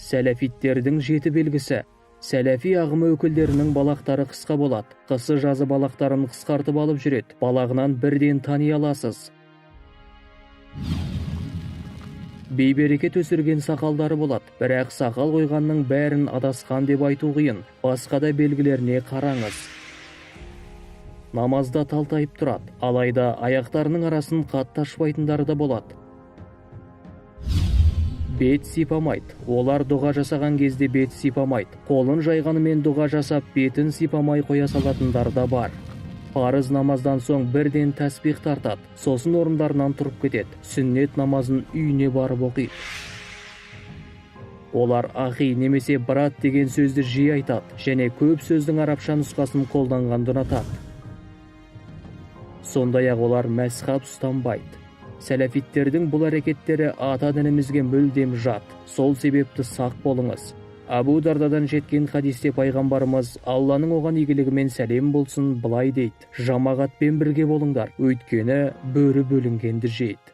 Сәләфиттердің 7 белгісі. Сәләфи ағымы өкілдерінің балақтары қысқа болады. Қысы жазы балақтарын қысқартып алып жүреді. Балағынан бірден тани аласыз. Бейберекет өсірген сақалдары болады, бірақ сақал қойғанның бәрін адасқан деп айту қиын. Басқа да белгілеріне қараңыз. Намазда талтайып тұрады, алайда аяқтарының арасын қатты ашпайтындары да болады. Бет сипамайды. Олар дұға жасаған кезде бет сипамайды. Қолын жайғанымен дұға жасап, бетін сипамай қоя салатындар да бар. Парыз намаздан соң бірден тәсбих тартады, сосын орындарынан тұрып кетеді. Сүннет намазын үйіне барып оқиды. Олар ахи немесе брат деген сөзді жиі айтады, және көп сөздің арабша нұсқасын қолданғанды ұнатады. Сондай-ақ олар мәзһаб ұстанбайды. Сәләфиттердің бұл әрекеттері ата дінімізге мүлдем жат. Сол себепті сақ болыңыз. Абу Дардадан жеткен хадисте пайғамбарымыз Алланың оған игілігімен сәлем болсын былай дейді: жамағатпен бірге болыңдар, өйткені бөрі бөлінгенді жейді.